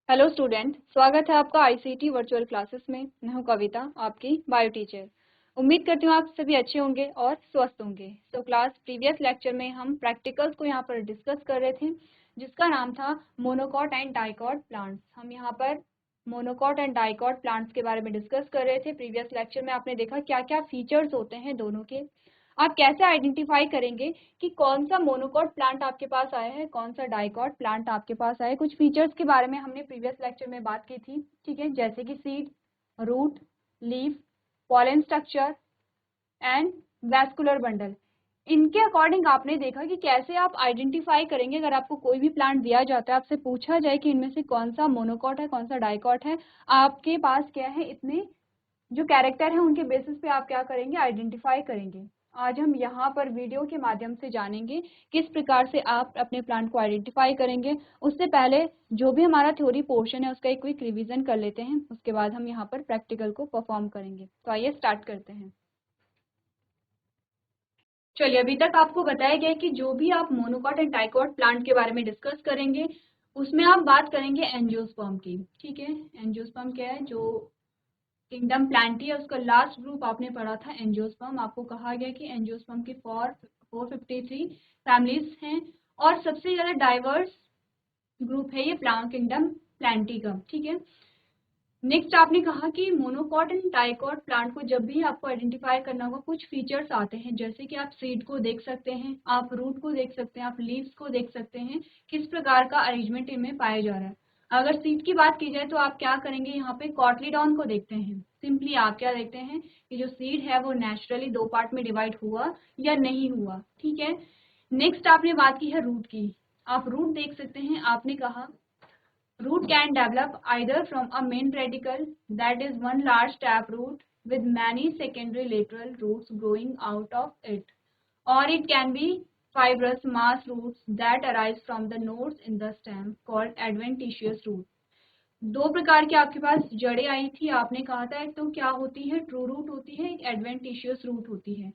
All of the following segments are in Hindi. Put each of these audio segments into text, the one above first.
हेलो स्टूडेंट, स्वागत है आपका आईसीटी वर्चुअल क्लासेस में। मैं हूं कविता, आपकी बायो टीचर। उम्मीद करती हूँ आप सभी अच्छे होंगे और स्वस्थ होंगे। तो क्लास प्रीवियस लेक्चर में हम प्रैक्टिकल्स को यहाँ पर डिस्कस कर रहे थे, जिसका नाम था मोनोकॉट एंड डाइकॉट प्लांट्स। हम यहाँ पर मोनोकॉट एंड डाइकॉट प्लांट्स के बारे में डिस्कस कर रहे थे। प्रीवियस लेक्चर में आपने देखा क्या क्या फीचर्स होते हैं दोनों के, आप कैसे आइडेंटिफाई करेंगे कि कौन सा मोनोकॉट प्लांट आपके पास आया है, कौन सा डाइकॉट प्लांट आपके पास आया है। कुछ फीचर्स के बारे में हमने प्रीवियस लेक्चर में बात की थी, ठीक है, जैसे कि seed, root, leaf, pollen structure and vascular bundle. इनके अकॉर्डिंग आपने देखा कि कैसे आप आइडेंटिफाई करेंगे। अगर आपको कोई भी प्लांट दिया जाता है, आपसे पूछा जाए कि इनमें से कौन सा मोनोकॉट है, कौन सा डाइकॉट है, आपके पास क्या है, इतने जो कैरेक्टर है उनके बेसिस पे आप क्या करेंगे, आइडेंटिफाई करेंगे। आज हम यहाँ पर वीडियो के माध्यम से जानेंगे किस प्रकार से आप अपने प्लांट को आइडेंटिफाई करेंगे। उससे पहले जो भी हमारा थ्योरी पोर्शन है उसका एक क्विक रिवीजन कर लेते हैं, उसके बाद हम यहाँ पर प्रैक्टिकल को परफॉर्म करेंगे। तो आइए स्टार्ट करते हैं। चलिए, अभी तक आपको बताया गया कि जो भी आप मोनोकॉट एंड डाइकॉट प्लांट के बारे में डिस्कस करेंगे उसमें आप बात करेंगे एंजियोस्पर्म की, ठीक है। एंजियोस्पर्म क्या है, जो किंगडम प्लांटी है उसका लास्ट ग्रुप आपने पढ़ा था एंजियोस्पर्म। आपको कहा गया कि एंजियोस्पर्म की 453 फैमिलीज हैं और सबसे ज्यादा डाइवर्स ग्रुप है ये प्लांट किंगडम प्लांटी का, ठीक है। नेक्स्ट आपने कहा कि मोनोकॉट एंड डाइकॉट प्लांट को जब भी आपको आइडेंटिफाई करना होगा, कुछ फीचर्स आते हैं, जैसे कि आप सीड को देख सकते हैं, आप रूट को देख सकते हैं, आप लीव्स को देख सकते हैं, किस प्रकार का अरेंजमेंट इनमें पाया जा रहा है। अगर सीड की बात की जाए तो आप क्या करेंगे, यहाँ पे कॉटलीडॉन को देखते हैं। सिंपली आप क्या देखते हैं कि जो सीड है वो नेचुरली दो पार्ट में डिवाइड हुआ या नहीं हुआ, ठीक है। नेक्स्ट आपने बात की है रूट की। आप रूट देख सकते हैं। आपने कहा root can develop either from a main radicle, that is one large taproot with many secondary lateral roots growing out of it, or it can be fibrous mass roots that arise from the nodes in the stem called adventitious root। दो प्रकार की आपके पास जड़ें आई थी। आपने कहा था एक तो क्या होती है, ट्रू रूट होती है, एक एडवेंटिशियस रूट होती है।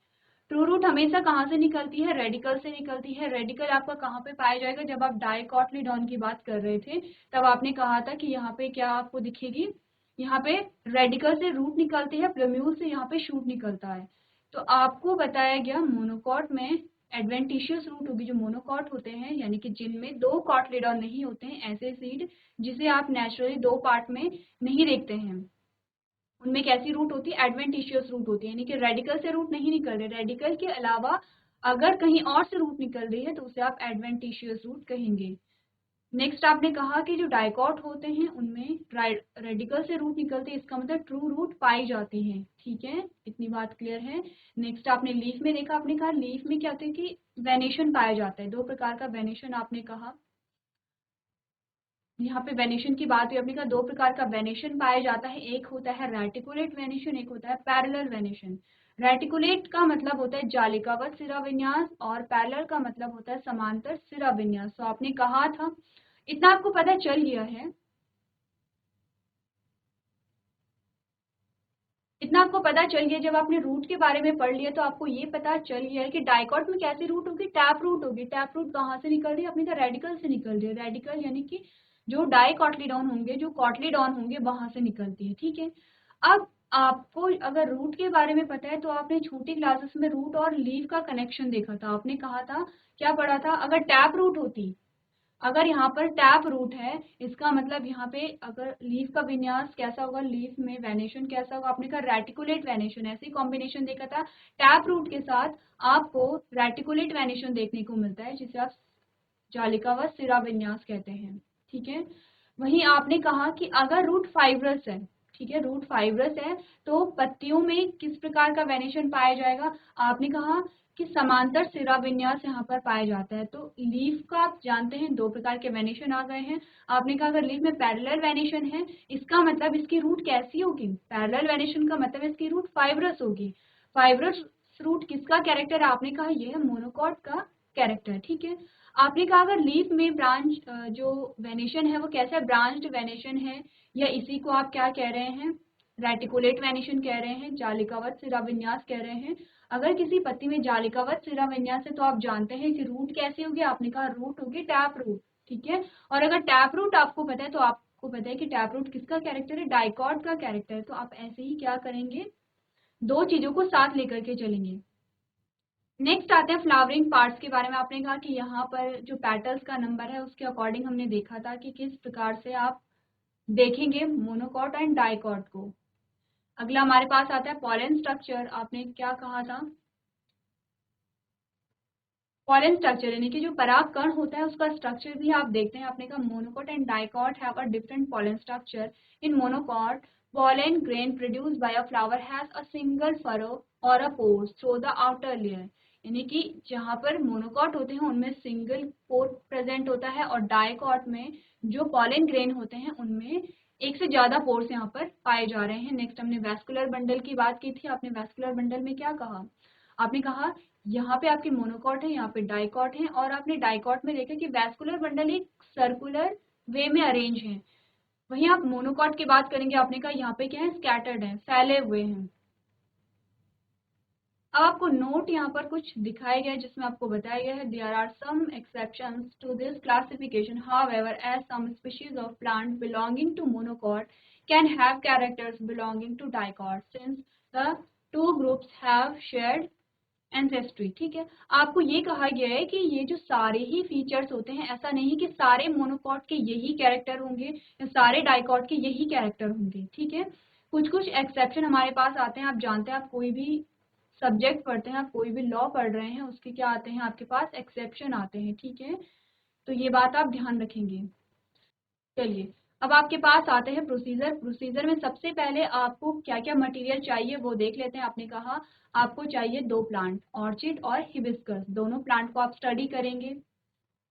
ट्रू रूट हमेशा कहाँ से निकलती है, रेडिकल से निकलती है। रेडिकल आपका कहाँ पे पाया जाएगा, जब आप डाइकॉटलीडॉन की बात कर रहे थे तब आपने कहा था कि यहाँ पे क्या आपको दिखेगी, यहाँ पे रेडिकल से रूट निकलती है, प्लम्यूल से यहाँ पे शूट निकलता है। तो आपको बताया गया मोनोकॉट में एडवेंटिशियस रूट होगी। जो मोनोकॉट होते हैं यानी कि जिनमें दो कॉटलीडॉन नहीं होते हैं, ऐसे सीड जिसे आप नेचुरली दो पार्ट में नहीं देखते हैं, उनमें कैसी रूट होती है, एडवेंटिशियस रूट होती है, यानी कि रेडिकल से रूट नहीं निकल रहे, रेडिकल के अलावा अगर कहीं और से रूट निकल रही है तो उसे आप एडवेंटिशियस रूट कहेंगे। नेक्स्ट आपने कहा कि जो डाइकॉट होते हैं उनमें रेडिकल से रूट निकलते हैं, इसका मतलब ट्रू रूट पाई जाती है, ठीक है, इतनी बात क्लियर है। नेक्स्ट आपने लीफ में देखा, आपने कहा लीफ में क्या होता है कि वेनेशन पाया जाता है। दो प्रकार का वेनेशन आपने कहा, यहाँ पे वेनेशन की बात हुई, आपने कहा दो प्रकार का वेनेशन पाया जाता है, एक होता है रेटिकुलेट वेनेशन, एक होता है पैरेलल वेनेशन। रेटिकुलेट का मतलब होता है जालिकावत सिरा विन्यास और पैरेलल का मतलब होता है समांतर सिरा विन्यास। तो आपने कहा था, इतना आपको पता चल गया है, इतना आपको पता चल गया। जब आपने रूट के बारे में पढ़ लिया तो आपको ये पता चल गया है कि डाइकॉट में कैसी रूट होगी, टैप रूट होगी। टैप रूट कहाँ से निकल रही है, अपने का रेडिकल से निकल रही है। रेडिकल यानी कि जो डाइकॉटलीडॉन होंगे, जो कॉटलीडॉन होंगे वहां से निकलती है, ठीक है। अब आपको अगर रूट के बारे में पता है तो आपने छोटी क्लासेस में रूट और लीफ का कनेक्शन देखा था। आपने कहा था, क्या पढ़ा था, अगर टैप रूट होती, अगर यहाँ पर टैप रूट है, इसका मतलब यहाँ पे अगर लीफ का विन्यास कैसा होगा, लीफ में वेनेशन कैसा होगा, आपने कहा रेटिकुलेट वेनेशन, ऐसे कॉम्बिनेशन देखा था। टैप रूट के साथ आपको रेटिकुलेट वेनेशन देखने को मिलता है, जिसे आप जालिकावत सिरा विन्यास कहते हैं, ठीक है। वहीं आपने कहा कि अगर रूट फाइब्रस है, ठीक है, रूट फाइब्रस है तो पत्तियों में किस प्रकार का वेनेशन पाया जाएगा, आपने कहा कि समांतर सिरा विन्यास यहाँ पर पाया जाता है। तो लीफ का आप जानते हैं दो प्रकार के वेनेशन आ गए हैं। आपने कहा अगर लीफ में पैरेलल वेनेशन है, इसका मतलब इसकी रूट कैसी होगी, पैरेलल वेनेशन का मतलब इसकी रूट फाइब्रस होगी। फाइब्रस रूट किसका कैरेक्टर है, आपने कहा यह है मोनोकॉट का कैरेक्टर, ठीक है। आपने कहा अगर लीफ में ब्रांच जो वेनेशन है वो कैसा है, ब्रांच्ड वेनेशन है, या इसी को आप क्या कह रहे हैं, रेटिकुलेट वेनेशन कह रहे हैं, जालिकावत सिरा विन्यास कह रहे हैं। अगर किसी पत्ती में जालिकावत सिरा विन्यास है तो आप जानते हैं कि रूट कैसी होगी, आपने कहा रूट होगी टैप रूट, ठीक है। और अगर टैप रूट आपको पता है तो आप आपको पता है कि टैप रूट किसका कैरेक्टर है, डाइकॉट का कैरेक्टर है। तो आप ऐसे ही क्या करेंगे, दो चीजों को साथ लेकर के चलेंगे। नेक्स्ट आते हैं फ्लावरिंग पार्ट्स के बारे में। आपने कहा कि यहाँ पर जो पेटल्स का नंबर है उसके अकॉर्डिंग हमने देखा था कि किस प्रकार से आप देखेंगे मोनोकॉट एंड डाइकॉट को। अगला हमारे पास आता है पॉलन स्ट्रक्चर। आपने क्या कहा था, पॉलन स्ट्रक्चर यानी कि जो परागकण होता है उसका स्ट्रक्चर भी आप देखते हैं। आपने कहा monocot and dicot have a different pollen structure. In monocot pollen grain produced by a flower has a single furrow or a pore through the outer layer। यानी कि जहाँ पर मोनोकॉट होते हैं उनमें सिंगल पोर प्रेजेंट होता है और डाइकॉट में जो पॉलन ग्रेन होते हैं उनमें एक से ज्यादा पोर्स यहाँ पर पाए जा रहे हैं। नेक्स्ट हमने वैस्कुलर बंडल की बात की थी। आपने वैस्कुलर बंडल में क्या कहा, आपने कहा यहाँ पे आपके मोनोकॉट है, यहाँ पे डाइकॉट है, और आपने डाइकॉट में देखा कि वैस्कुलर बंडल एक सर्कुलर वे में अरेंज है। वहीं आप मोनोकॉट की बात करेंगे, आपने कहा यहाँ पे क्या है, स्कैटर्ड है, फैले हुए हैं। अब आपको नोट यहाँ पर कुछ दिखाया गया है जिसमें आपको बताया गया है there are some exceptions to this classification, however as some species of plant belonging to monocot can have characters belonging to dicot since the two groups have shared ancestry. ठीक है, आपको ये कहा गया है कि ये जो सारे ही फीचर्स होते हैं, ऐसा नहीं कि सारे मोनोकॉट के यही कैरेक्टर होंगे या सारे डाइकॉट के यही कैरेक्टर होंगे। ठीक है, कुछ कुछ एक्सेप्शन हमारे पास आते हैं। आप जानते हैं, आप कोई भी सब्जेक्ट पढ़ते हैं, आप कोई भी लॉ पढ़ रहे हैं, उसके क्या आते हैं, आपके पास एक्सेप्शन आते हैं। ठीक है, तो ये बात आप ध्यान रखेंगे। चलिए, अब आपके पास आते हैं प्रोसीजर। प्रोसीजर में सबसे पहले आपको क्या क्या मटेरियल चाहिए वो देख लेते हैं। आपने कहा आपको चाहिए दो प्लांट, ऑर्चिड और हिबिस्कस। दोनों प्लांट को आप स्टडी करेंगे।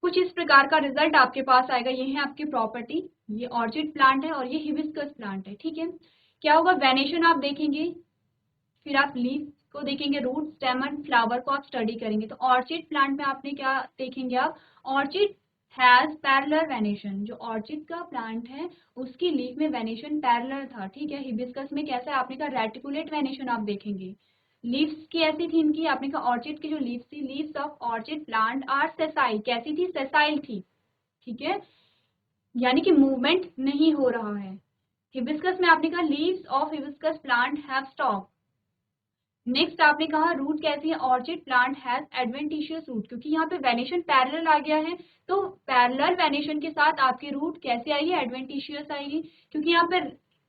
कुछ इस प्रकार का रिजल्ट आपके पास आएगा। ये है आपकी प्रॉपर्टी, ये ऑर्चिड प्लांट है और ये हिबिस्कस प्लांट है। ठीक है, क्या होगा, वेनेशन आप देखेंगे, फिर आप लीफ को देखेंगे, रूट, स्टेम एंड फ्लावर को आप स्टडी करेंगे। तो ऑर्चिड प्लांट में आपने क्या देखेंगे, आप ऑर्चिड हैज पैरेलल वेनेशन। जो ऑर्चिड का प्लांट है उसकी लीफ में वेनेशन पैरेलल था। ठीक है, हिबिस्कस में कैसा है, आपने कहा रेटिकुलेट वेनेशन आप देखेंगे। लीव्स की ऐसी थी इनकी, आपने कहा ऑर्चिड की जो लीव्स थी, leaves of orchid plant are sessile. कैसी थी, सेसाइल थी। ठीक है, यानी कि मूवमेंट नहीं हो रहा है। हिबिस्कस में आपने कहा leaves of hibiscus plant have stop. Next आपने कहा रूट कैसी है, orchid plant has adventitious root, क्योंकि यहाँ पे वेनेशन पैरेलल आ गया है। तो पैरेलल वेनेशन के साथ आपकी रूट कैसे आएगी, एडवेंटिशियस आएगी। क्योंकि यहाँ पे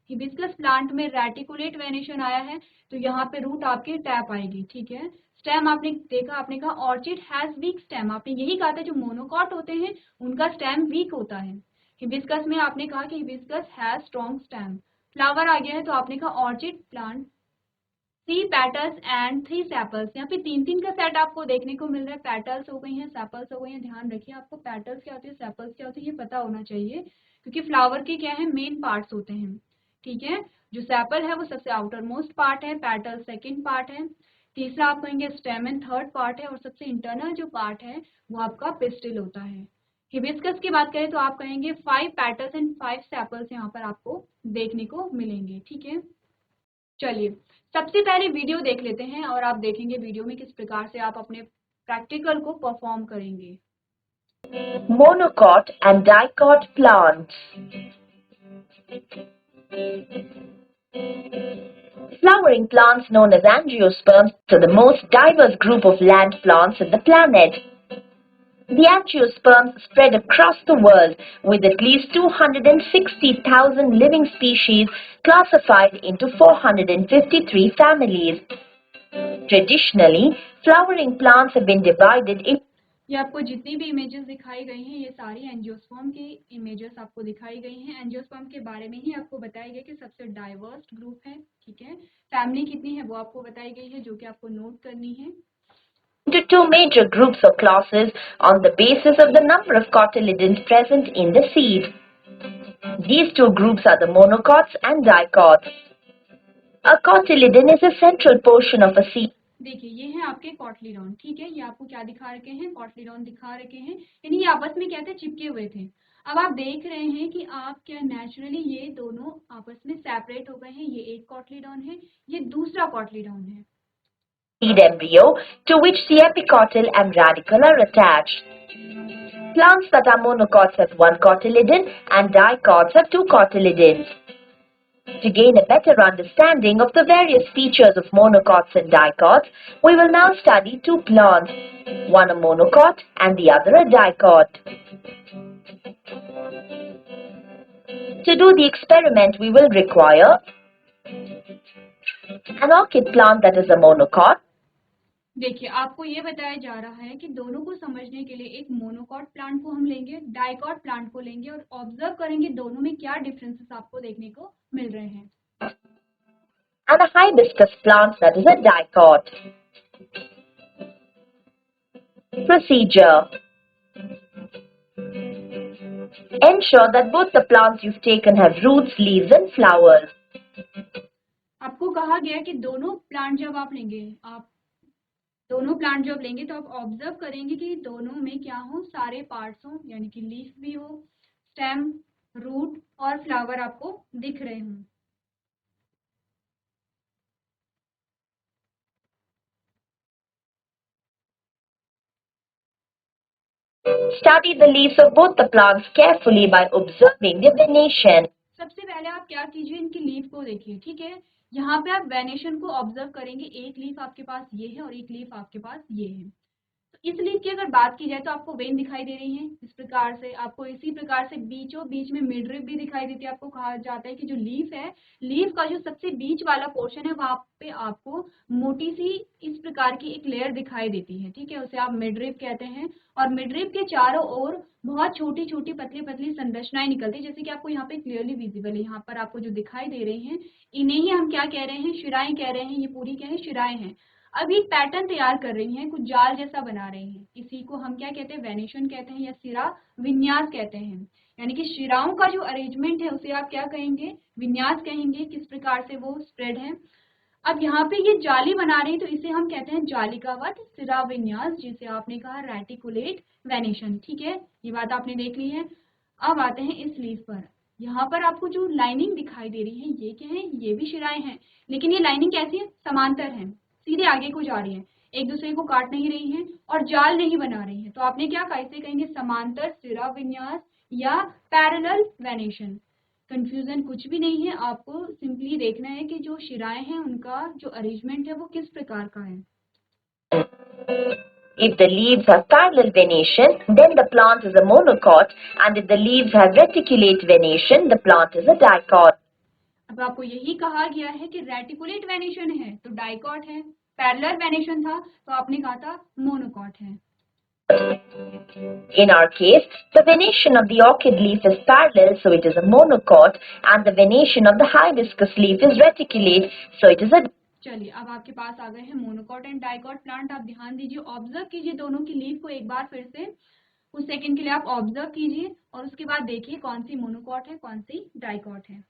हिबिस्कस प्लांट में रेटिकुलेट वेनेशन आया है तो यहाँ पे रूट आपकी टैप आएगी। ठीक है, स्टेम आपने देखा, आपने कहा ऑर्चिड हैज वीक स्टेम। आपने यही कहा था जो मोनोकॉट होते हैं उनका स्टेम वीक होता है। हिबिस्कस में आपने कहा कि hibiscus has strong stem. Flower आ गया है तो आपने कहा orchid plant 3 petals and 3 sepals. यहाँ पे 3 का सेट आपको देखने को मिल रहा है। पेटल्स हो गई हैं, सेपल्स हो गई हैं। ध्यान रखिए, आपको पेटल्स क्या होती है, सेपल्स क्या होती है, ये पता होना चाहिए, क्योंकि फ्लावर के क्या है, मेन पार्ट्स होते हैं। ठीक है, जो सेपल है वो सबसे आउटर मोस्ट पार्ट है, पेटल सेकेंड पार्ट है, तीसरा आप कहेंगे स्टेमन थर्ड पार्ट है, और सबसे इंटरनल जो पार्ट है वो आपका पिस्टिल होता है। हिबिस्कस की बात करें तो आप कहेंगे 5 पेटल्स एंड 5 सेपल्स यहाँ पर आपको देखने को मिलेंगे। ठीक है, चलिए सबसे पहले वीडियो देख लेते हैं और आप देखेंगे वीडियो में किस प्रकार से आप अपने प्रैक्टिकल को परफॉर्म करेंगे। Monocot and dicot plants. Flowering plants known as angiosperms are the most diverse group of land plants on the planet. The angiosperms spread across the world with at least 260,000 living species classified into 453 families. Traditionally, flowering plants have been divided into ये आपको जितनी भी इमेजेस दिखाई गई हैं ये सारी एंजियोस्पर्म की इमेजेस आपको दिखाई गई हैं। एंजियोस्पर्म के बारे में ही आपको बताया गया कि सबसे डाइवर्स ग्रुप है। ठीक है, फैमिली कितनी है वो आपको बताई गई है, जो कि आपको नोट करनी है। two major groups or classes on the basis of the number of cotyledons present in the seed. These two groups are the monocots and dicots. A cotyledon is a central portion of a seed. देखिए ये है आपके कॉटलीडॉन। ठीक है, ये आपको क्या दिखा रखे हैं, कॉटलीडॉन दिखा रखे हैं, यानी ये आपस में क्या थे, चिपके हुए थे। अब आप देख रहे हैं कि आप क्या नेचुरली ये दोनों आपस में सेपरेट हो गए हैं। ये एक कॉटलीडॉन है, ये दूसरा कॉटलीडॉन है। seed embryo to which the epicotyl and radicle are attached. Plants that are monocots have one cotyledon and dicots have two cotyledons. To gain a better understanding of the various features of monocots and dicots, we will now study two plants, one a monocot and the other a dicot. To do the experiment, we will require an orchid plant that is a monocot, देखिए आपको ये बताया जा रहा है कि दोनों को समझने के लिए एक मोनोकॉट प्लांट को हम लेंगे, डाइकॉट प्लांट को लेंगे और ऑब्जर्व करेंगे दोनों में क्या डिफरेंसेस आपको देखने को मिल रहे हैं. and a hibiscus plant that is a dicot. Procedure. Ensure that both the plants you've taken have roots, leaves and flowers. आपको कहा गया कि दोनों प्लांट जब लेंगे तो आप ऑब्जर्व करेंगे कि दोनों में क्या हो, सारे पार्ट्स हो, यानी कि लीफ भी हो, स्टेम, रूट और फ्लावर आपको दिख रहे हों. Study the leaves of both the plants carefully by observing their venation. सबसे पहले आप क्या कीजिए, इनकी लीफ को देखिए. ठीक है, यहाँ पे आप वेनेशन को ऑब्जर्व करेंगे. एक लीफ आपके पास ये है और एक लीफ आपके पास ये है. तो इस लीफ की अगर बात की जाए तो आपको वेन दिखाई दे रही है इस प्रकार से. आपको इसी प्रकार से बीचों बीच में मिडरिप भी दिखाई देती है. आपको कहा जाता है कि जो लीफ है, लीफ का जो सबसे बीच वाला पोर्शन है वहां पे आपको मोटी सी इस प्रकार की एक लेयर दिखाई देती है. ठीक है, उसे आप मिडरिप कहते हैं. और मिडरिप के चारों ओर बहुत छोटी छोटी पतली पतली संरचनाएं निकलती है, जैसे कि आपको यहाँ पे क्लियरली विजिबल है. यहाँ पर आपको जो दिखाई दे रही हैं, इन्हें ही हम क्या कह रहे हैं, शिराएं कह रहे हैं. ये पूरी क्या है, शिराएं हैं. अब एक पैटर्न तैयार कर रही हैं, कुछ जाल जैसा बना रही हैं. इसी को हम क्या कहते हैं, वेनेशन कहते हैं या सिरा विन्यास कहते हैं. यानी कि शिराओं का जो अरेंजमेंट है उसे आप क्या कहेंगे, विन्यास कहेंगे, किस प्रकार से वो स्प्रेड है. अब यहाँ पे ये जाली बना रही है तो इसे हम कहते हैं जालिकावत सिरा विन्यास, जिसे आपने कहा रेटिकुलेट वेनेशन. ठीक है, ये बात आपने देख ली है. अब आते हैं इस लीफ पर. यहाँ पर आपको जो लाइनिंग दिखाई दे रही है ये क्या है, ये भी शिराएं हैं, लेकिन ये लाइनिंग कैसी है, समांतर है, सीधे आगे को जा रही है, एक दूसरे को काट नहीं रही है और जाल नहीं बना रही है. तो आपने क्या कहा, इसे कहेंगे समांतर सिरा विन्यास या पैरेलल वेनेशन. कंफ्यूजन कुछ भी नहीं है, आपको सिंपली देखना है कि जो शिराएं हैं उनका जो अरेंजमेंट है वो किस प्रकार का है. If the leaves have parallel venation, then the plant is a monocot, and if the leaves have reticulate venation, the plant is a dicot. अब आपको यही कहा गया है कि रेटिकुलेट वेनेशन है तो डाइकॉट है, पैरेलल वेनेशन था तो आपने कहा था मोनोकॉट है. In our case, the venation of the orchid leaf is parallel, so it is a monocot, and the venation of the hibiscus leaf is reticulate, so it is a. चलिए, अब आपके पास आ गए हैं मोनोकॉट एंड डाइकॉट प्लांट. आप ध्यान दीजिए, ऑब्जर्व कीजिए दोनों की लीफ को एक बार फिर से. कुछ सेकंड के लिए आप ऑब्जर्व कीजिए और उसके बाद देखिए कौन सी मोनोकॉट है, कौन सी डाइकॉट है.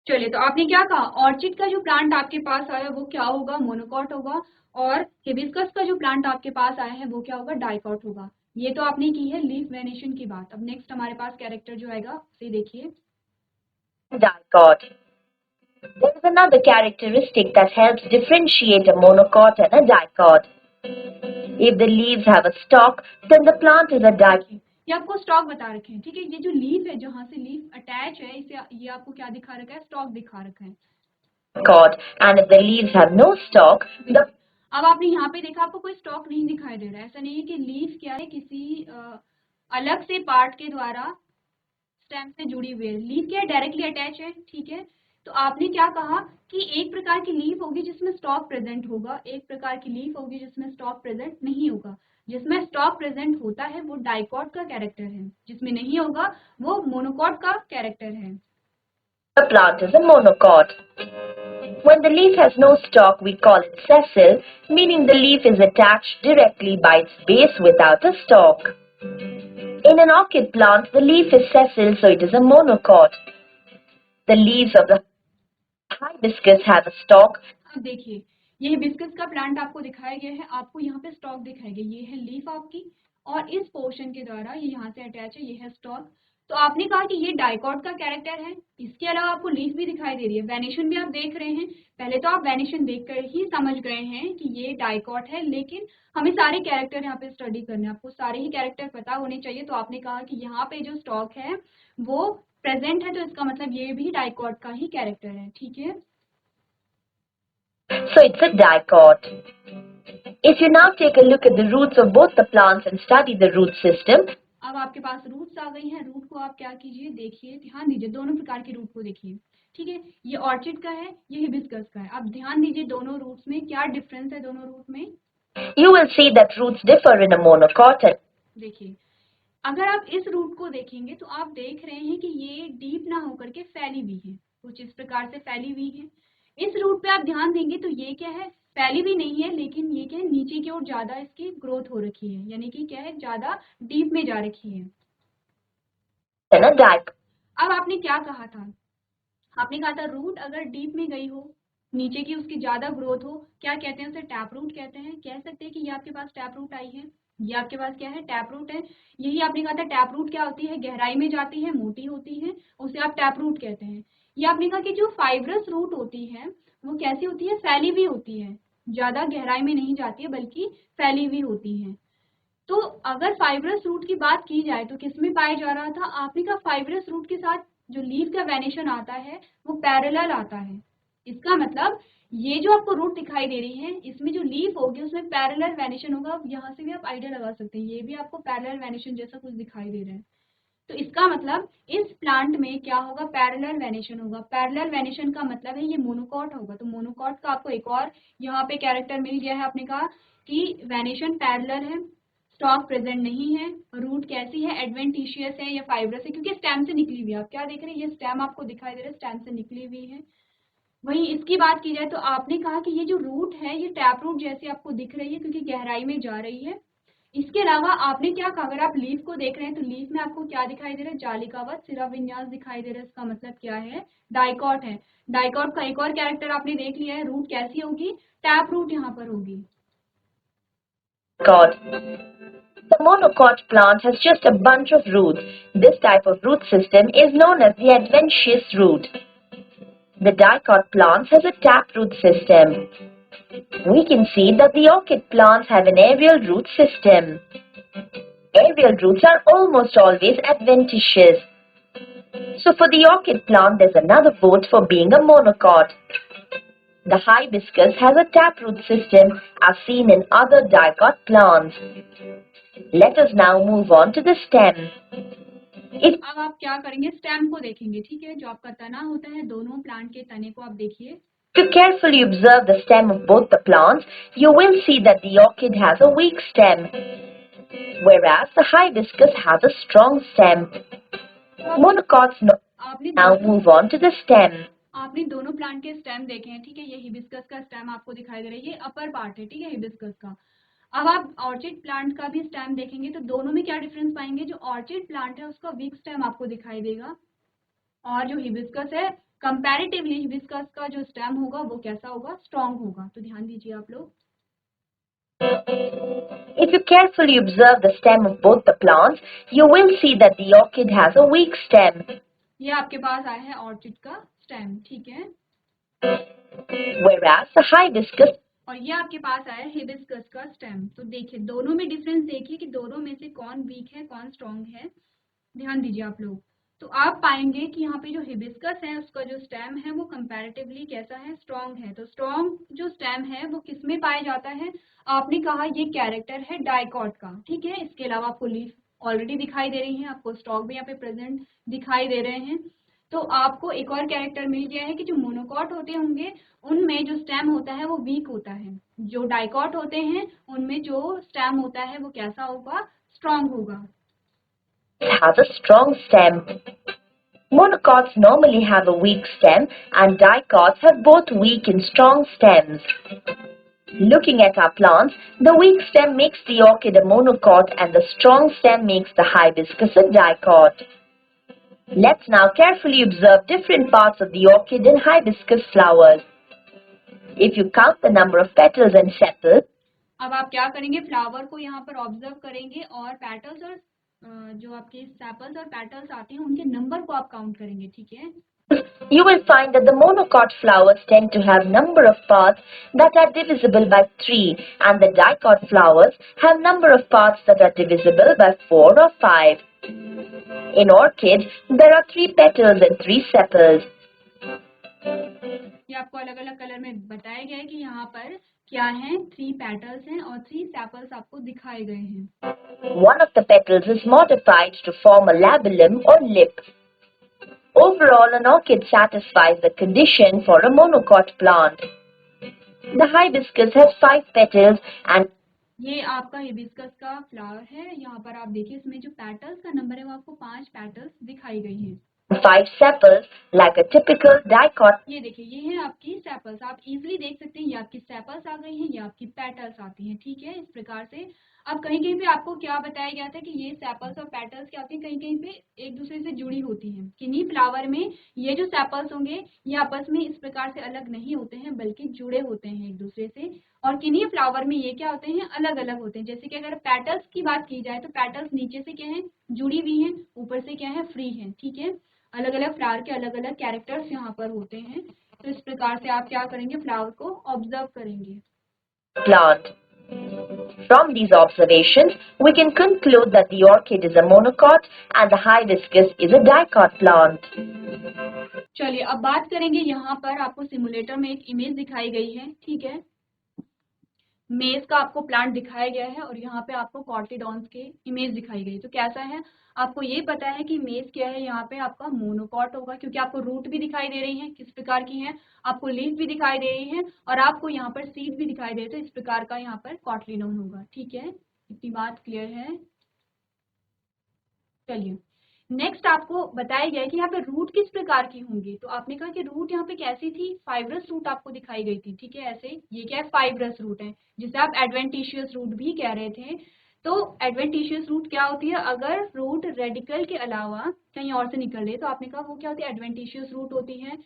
चलिए, तो आपने क्या कहा, ऑर्चिड का जो प्लांट आपके पास आया वो क्या होगा, मोनोकॉट होगा, और हिबिस्कस का जो प्लांट आपके पास आया है वो क्या होगा, डाइकॉट होगा. ये तो आपने की है लीफ वेनेशन की बात. अब नेक्स्ट हमारे पास कैरेक्टर जो आएगा उसे देखिए. Dicot. There is another characteristic that helps differentiate a monocot and a dicot. If the leaves have a stalk, then the plant is a dicot. ये आपको स्टॉक बता रखे हैं. ठीक है, ये जो लीफ है, जहां से लीफ अटैच है, इसे ये आपको क्या दिखा रखा है, स्टॉक दिखा रखा है. And if the leaves have no stalk, the. अब आपने यहाँ पे देखा, आपको कोई स्टॉक नहीं दिखाई दे रहा है. ऐसा नहीं है कि लीफ क्या है, किसी अलग से पार्ट के द्वारा स्टेम से जुड़ी हुई है. लीफ क्या है, डायरेक्टली अटैच है. ठीक है, तो आपने क्या कहा कि एक प्रकार की लीफ होगी जिसमें स्टॉक प्रेजेंट होगा, एक प्रकार की लीफ होगी जिसमें स्टॉक प्रेजेंट नहीं होगा। जिसमें स्टॉक प्रेजेंट होता है वो डाइकॉट का कैरेक्टर है, जिसमें नहीं होगा वो मोनोकॉट का कैरेक्टर है। The plant is a monocot. When the leaf has no stalk, we call it sessile, meaning the leaf is attached directly by its base without a stalk. In an orchid plant, the leaf is sessile, so it is a monocot. The leaves of the hibiscus have a stalk. अब देखिए, ये हिबिस्कस का प्लांट आपको दिखाया गया है, आपको यहाँ पे स्टॉक दिखाई गई, ये है लीफ आपकी, और इस पोर्शन के द्वारा ये यहाँ से अटैच है, ये है स्टॉक। तो आपने कहा कि ये डाइकॉट का कैरेक्टर है, इसके अलावा आपको लीफ भी दिखाई दे रही है, वेनिशन भी आप देख रहे हैं। पहले तो आप वेनिशन देखकर ही समझ गए हैं कि ये डाइकॉट है, लेकिन हमें सारे कैरेक्टर यहाँ पे स्टडी करने हैं, आपको सारे ही कैरेक्टर पता होने चाहिए। तो आपने कहा कि यहाँ पे जो स्टॉक है वो प्रेजेंट है, तो इसका मतलब ये भी डाइकॉट का ही कैरेक्टर है, ठीक है। So it's a dicot. If you now take a look at the roots of both the plants and study the root system, अब आपके पास रूट्स आ गई हैं, रूट को आप क्या कीजिए, देखिए, ध्यान दीजिए, दोनों प्रकार के रूट को देखिए, ठीक है। ये ऑर्चिड का है, ये हिबिस्कस का है। अब ध्यान दीजिए दोनों रूट्स में क्या डिफरेंस है, दोनों रूट में you will see that roots differ in a monocot. देखिए, अगर आप इस रूट को देखेंगे तो आप देख रहे हैं कि ये डीप ना होकर के फैली हुई है, कुछ इस प्रकार से फैली हुई है। इस रूट पे आप ध्यान देंगे तो ये क्या है, फैली भी नहीं है, लेकिन ये क्या है, नीचे की ओर ज्यादा इसकी ग्रोथ हो रखी है, यानी कि क्या है, ज्यादा डीप में जा रखी है। And a dicot. अब आपने क्या कहा था, आपने कहा था रूट अगर डीप में गई हो, नीचे की उसकी ज्यादा ग्रोथ हो, क्या कहते हैं उसे, टैप रूट कहते हैं। कह सकते हैं कि ये आपके पास टैप रूट आई है, ये आपके पास क्या है, टैप रूट है। यही आपने कहा था टैप रूट क्या होती है, गहराई में जाती है, मोटी होती है, उसे आप टैप रूट कहते हैं। ये आपने कहा कि जो फाइब्रस रूट होती है वो कैसी होती है, फैली हुई होती है, ज्यादा गहराई में नहीं जाती है बल्कि फैली हुई होती है। तो अगर फाइब्रस रूट की बात की जाए तो किसमें पाया जा रहा था, आपने कहा फाइब्रस रूट के साथ जो लीफ का वेनेशन आता है वो पैरेलल आता है। इसका मतलब ये जो आपको रूट दिखाई दे रही है, इसमें जो लीफ होगी उसमें पैरेलल वेनेशन होगा। अब यहाँ से भी आप आइडिया लगा सकते हैं, ये भी आपको पैरेलल वेनेशन जैसा कुछ दिखाई दे रहा है। तो इसका मतलब इस प्लांट में क्या होगा, पैरेलल वेनेशन होगा। पैरेलल वेनेशन का मतलब है ये मोनोकॉट होगा। तो मोनोकॉट का आपको एक और यहाँ पे कैरेक्टर मिल गया है। आपने कहा कि वेनेशन पैरेलल है, स्टॉक प्रेजेंट नहीं है, रूट कैसी है, एडवेंटिशियस है या फाइब्रस है, क्योंकि स्टेम से निकली हुई है। आप क्या देख रहे हैं, ये स्टेम आपको दिखाई दे रहा है, स्टेम से निकली हुई है। वहीं इसकी बात की जाए तो आपने कहा कि ये जो रूट है ये टैप रूट जैसी आपको दिख रही है क्योंकि गहराई में जा रही है। इसके अलावा आपने क्या कहा, अगर आप लीफ को देख रहे हैं तो लीफ में आपको क्या दिखाई दे रहा है, जालिकावत सिरा विन्यास दिखाई दे रहा है। इसका मतलब क्या है, डाइकॉट है। डाइकॉट का एक और कैरेक्टर आपने देख लिया है, रूट कैसी होगी, टैप रूट यहाँ पर होगी। The monocot plant has just a bunch of roots. This type of root system is known as the adventitious root. The dicot plant has a taproot system. We can see that the orchid plants have an aerial root system. Aerial roots are almost always adventitious. So for the orchid plant, there's another vote for being a monocot. The hibiscus has a taproot system as seen in other dicot plants. Let us now move on to the stem. अब आप क्या करेंगे, स्टेम को देखेंगे, ठीक है। जो आपका तना होता है, दोनों प्लांट के तने को आप देखिए। If you carefully observe the stem of both the plants, you will see that the orchid has a weak stem, whereas the hibiscus has a strong stem. Monocots now move on to the stem. आपने दोनों प्लांट के स्टेम देखे हैं, ठीक है। ये हिबिस्कस का स्टेम आपको दिखाई दे रहा है, ये अपर पार्ट है, ठीक है, हिबिस्कस का। अब आप ऑर्चिड प्लांट का भी स्टेम देखेंगे तो दोनों में क्या डिफरेंस पाएंगे, जो ऑर्चिड प्लांट है उसका वीक स्टेम आपको दिखाई देगा, और जो हिबिस्कस है कंपैरेटिवली हिबिस्कस का जो स्टेम होगा वो कैसा होगा, स्ट्रॉन्ग होगा। तो ध्यान दीजिए आप लोग। If you carefully observe the stem of both the plants, you will see that the orchid has a weak stem. ये आपके पास आया है ऑर्चिड का स्टेम, ठीक है, Whereas the hibiscus, और ये आपके पास आया है हिबिस्कस का स्टेम। तो देखिए दोनों में डिफरेंस देखिए कि दोनों में से कौन वीक है कौन स्ट्रॉन्ग है। ध्यान दीजिए आप लोग। तो आप पाएंगे कि यहाँ पे जो हिबिस्कस है उसका जो स्टेम है वो कंपैरेटिवली कैसा है, स्ट्रॉन्ग है। तो स्ट्रॉन्ग जो स्टेम है वो किस में पाया जाता है, आपने कहा ये कैरेक्टर है डाइकॉट का, ठीक है। इसके अलावा आपको लीफ ऑलरेडी दिखाई दे रही है, आपको स्टॉक भी यहाँ पे प्रेजेंट दिखाई दे रहे हैं। तो आपको एक और कैरेक्टर मिल गया है कि जो मोनोकॉट होते होंगे उनमें जो स्टेम होता है वो वीक होता है, जो डाइकॉट होते हैं उनमें जो स्टेम होता है वो कैसा होगा, स्ट्रांग होगा। Has a strong stem. Monocots normally have a weak stem and dicots have both weak and strong stems. Looking at our plants, the weak stem makes the orchid a monocot and the strong stem makes the hibiscus a dicot. Let's now carefully observe different parts of the orchid and hibiscus flowers. If you count the number of petals and sepals, अब आप क्या करेंगे, फ्लावर को यहाँ पर ऑब्जर्व करेंगे और पेटल्स और जो आपके सेपल्स और पेटल्स आते हैं उनके नंबर को आप काउंट करेंगे, ठीक है। you will find that the monocot flowers tend to have number of parts that are divisible by 3 and the dicot flowers have number of parts that are divisible by 4 or 5. In orchid, there are 3 petals and 3 sepals. ये आपको अलग अलग कलर में बताया गया है कि यहाँ पर क्या है, 3 पेटल्स हैं और 3 सेपल्स आपको दिखाए गए हैं। One of the petals is modified to form a labellum or lip. Overall, an orchid satisfies the condition for a monocot plant. The hibiscus has 5 petals and ये आपका हिबिस्कस का फ्लावर है, यहाँ पर आप देखिए इसमें जो पेटल्स का नंबर है वो आपको 5 पेटल्स दिखाई गई हैं। 5 sepals like a typical dicot. ये देखिए ये है आपकी सेपल्स, आप इजीली देख सकते हैं ये आपकी सेपल्स आ गई हैं, ये आपकी पेटल्स आती हैं, ठीक है। इस प्रकार से अब कहीं कहीं पे आपको क्या बताया गया था कि ये सेपल्स और पेटल्स क्या होती हैं, कहीं कहीं पे एक दूसरे से जुड़ी होती हैं। किन्हीं फ्लावर में ये जो सेपल्स होंगे ये आपस में इस प्रकार से अलग नहीं होते हैं बल्कि जुड़े होते हैं एक दूसरे से, और किन्हीं फ्लावर में ये क्या होते हैं, अलग अलग होते हैं। जैसे कि अगर पेटल्स की बात की जाए तो पेटल्स नीचे से क्या है, जुड़ी हुई हैं, ऊपर से क्या है, फ्री है, ठीक है। अलग अलग फ्लावर के अलग अलग कैरेक्टर्स यहाँ पर होते हैं। तो इस प्रकार से आप क्या करेंगे, फ्लावर को ऑब्जर्व करेंगे। Plant. From these observations, we can conclude that the orchid is a monocot and the hibiscus is a dicot plant. चलिए अब बात करेंगे, यहाँ पर आपको सिमुलेटर में एक इमेज दिखाई गई है, ठीक है। मेज का आपको प्लांट दिखाया गया है और यहाँ पे आपको कॉटिडॉन्स के इमेज दिखाई गई। तो कैसा है, आपको ये पता है कि मेज क्या है, यहाँ पे आपका मोनोकॉट होगा क्योंकि आपको रूट भी दिखाई दे रही है किस प्रकार की है, आपको लीफ भी दिखाई दे रही है और आपको यहाँ पर सीड भी दिखाई दे रही है। तो इस प्रकार का यहाँ पर कॉटिडॉन होगा, ठीक है। इतनी बात क्लियर है। चलिए नेक्स्ट आपको बताया गया है कि यहाँ पे रूट किस प्रकार की होंगी। तो आपने कहा कि रूट यहाँ पे कैसी थी, फाइब्रस रूट आपको दिखाई गई थी, ठीक है। ऐसे ये क्या है, फाइब्रस रूट है जिसे आप एडवेंटिशियस रूट भी कह रहे थे। तो एडवेंटिशियस रूट क्या होती है, अगर रूट रेडिकल के अलावा कहीं और से निकल रही है तो आपने कहा वो क्या होती है, एडवेंटिशियस रूट होती है।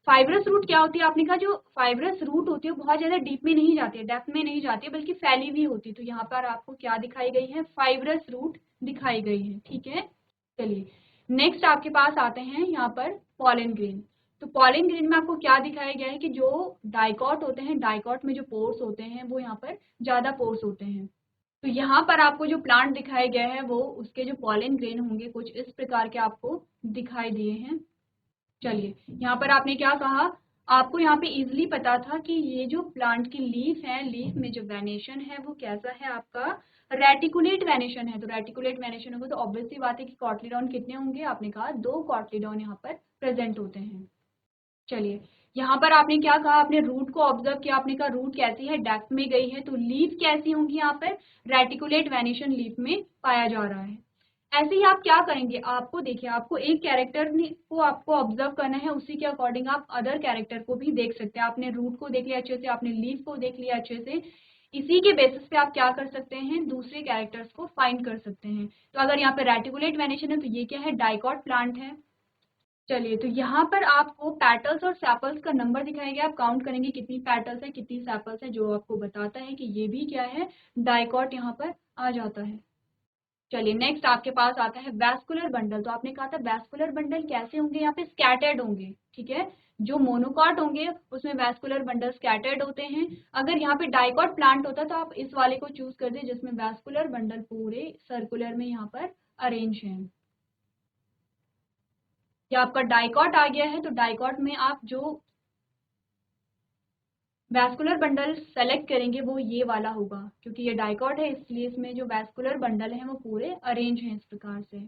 फाइब्रस रूट क्या होती है, आपने कहा जो फाइब्रस रूट होती है बहुत ज्यादा डीप में नहीं जाती है, डेप्थ में नहीं जाती है, बल्कि फैली हुई होती है। तो यहाँ पर आपको क्या दिखाई गई है, फाइब्रस रूट दिखाई गई है, ठीक है। चलिए नेक्स्ट आपके पास आते हैं यहाँ पर पॉलन ग्रेन। तो पॉलन ग्रेन में आपको क्या दिखाया गया है कि जो डाइकॉट होते हैं, डाइकॉट में जो पोर्स होते हैं वो यहाँ पर ज्यादा पोर्स होते हैं। तो यहाँ पर आपको जो प्लांट दिखाया गया है वो उसके जो पॉलन ग्रेन होंगे कुछ इस प्रकार के आपको दिखाई दिए हैं। चलिए यहाँ पर आपने क्या कहा, आपको यहाँ पे इजिली पता था कि ये जो प्लांट की लीफ है, लीफ में जो वेनेशन है वो कैसा है, आपका रेटिकुलेट वेनेशन है। तो रेटिकुलेट वेनेशन होगा तो ऑब्वियस सी बात है कि कॉटलीडॉन कितने होंगे, आपने कहा 2 कॉटलीडॉन यहाँ पर प्रेजेंट होते हैं। चलिए यहाँ पर आपने क्या कहा, आपने रूट को ऑब्जर्व किया, आपने कहा रूट कैसी है, डेप्थ में गई है। तो लीफ कैसी होंगी, यहाँ पर रेटिकुलेट वेनेशन लीफ में पाया जा रहा है। ऐसे ही आप क्या करेंगे, आपको देखिए आपको एक कैरेक्टर को आपको ऑब्जर्व करना है, उसी के अकॉर्डिंग आप अदर कैरेक्टर को भी देख सकते हैं। आपने रूट को देख लिया अच्छे से, आपने लीफ को देख लिया अच्छे से, इसी के बेसिस पे आप क्या कर सकते हैं, दूसरे कैरेक्टर्स को फाइंड कर सकते हैं। तो अगर यहाँ पे रेटिकुलेट वेनेशन है तो ये क्या है, डाइकॉट प्लांट है। चलिए तो यहाँ पर आपको पेटल्स और सैपल्स का नंबर दिखाया गया, आप काउंट करेंगे कितनी पेटल्स है कितनी सैपल्स है, जो आपको बताता है कि ये भी क्या है, डाइकॉट यहाँ पर आ जाता है। चलिए नेक्स्ट आपके पास आता है वैस्कुलर बंडल। तो आपने कहा था वैस्कुलर बंडल कैसे होंगे, यहाँ पे स्कैटर्ड होंगे, ठीक है। जो मोनोकॉट होंगे उसमें वैस्कुलर बंडल स्कैटर्ड होते हैं। अगर यहाँ पे डाइकॉट प्लांट होता तो आप इस वाले को चूज कर दे जिसमें वैस्कुलर बंडल पूरे सर्कुलर में यहाँ पर अरेंज हैं। या आपका डाइकॉट आ गया है तो डाइकॉट में आप जो वैस्कुलर बंडल सेलेक्ट करेंगे वो ये वाला होगा, क्योंकि ये डाइकॉट है इसलिए इसमें जो वैस्कुलर बंडल हैं वो पूरे अरेंज हैं इस प्रकार से।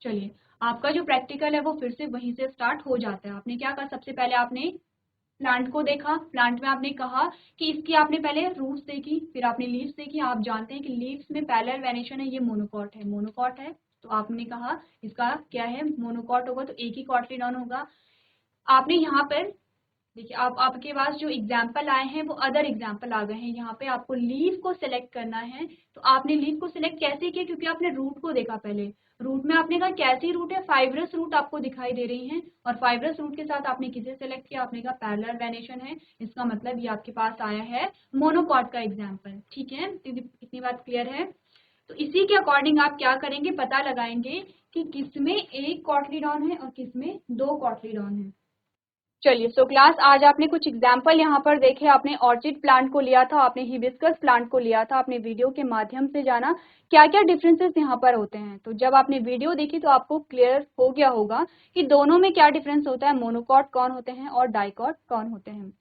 चलिए, आपका जो प्रैक्टिकल है वो फिर से वहीं से स्टार्ट हो जाता है। आपने क्या कहा, सबसे पहले आपने प्लांट को देखा, प्लांट में आपने कहा कि इसकी आपने पहले रूट्स देखी, फिर आपने लीव्स देखी। आप जानते हैं कि लीव्स में पैरेलल वेनेशन है, ये मोनोकॉट है, मोनोकॉट है तो आपने कहा इसका क्या है, मोनोकॉट होगा तो एक ही कॉटलीडॉन होगा। आपने यहाँ पर देखिए, आप आपके पास जो एग्जाम्पल आए हैं वो अदर एग्जाम्पल आ गए हैं। यहाँ पे आपको लीफ को सिलेक्ट करना है, तो आपने लीफ को सिलेक्ट कैसे किया, क्योंकि आपने रूट को देखा पहले। रूट में आपने कहा कैसी रूट है, फाइब्रस रूट आपको दिखाई दे रही है, और फाइब्रस रूट के साथ आपने किसे सिलेक्ट किया, आपने कहा पैरेलल वेनेशन है। इसका मतलब ये आपके पास आया है मोनोकॉट का एग्जाम्पल। ठीक है, इतनी बात क्लियर है। तो इसी के अकॉर्डिंग आप क्या करेंगे, पता लगाएंगे कि किसमें एक कॉटलीडॉन है और किसमें दो कॉटलीडॉन है। चलिए, सो क्लास आज आपने कुछ एग्जाम्पल यहाँ पर देखे। आपने ऑर्चिड प्लांट को लिया था, आपने हिबिस्कस प्लांट को लिया था, आपने वीडियो के माध्यम से जाना क्या क्या डिफरेंसेस यहाँ पर होते हैं। तो जब आपने वीडियो देखी तो आपको क्लियर हो गया होगा कि दोनों में क्या डिफरेंस होता है, मोनोकॉट कौन होते हैं और डाइकॉट कौन होते हैं।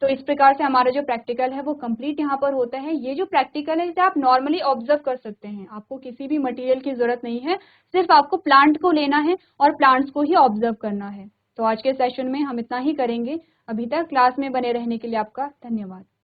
तो इस प्रकार से हमारा जो प्रैक्टिकल है वो कंप्लीट यहाँ पर होता है। ये जो प्रैक्टिकल है इसे आप नॉर्मली ऑब्जर्व कर सकते हैं, आपको किसी भी मटेरियल की जरूरत नहीं है, सिर्फ आपको प्लांट को लेना है और प्लांट्स को ही ऑब्जर्व करना है। तो आज के सेशन में हम इतना ही करेंगे। अभी तक क्लास में बने रहने के लिए आपका धन्यवाद।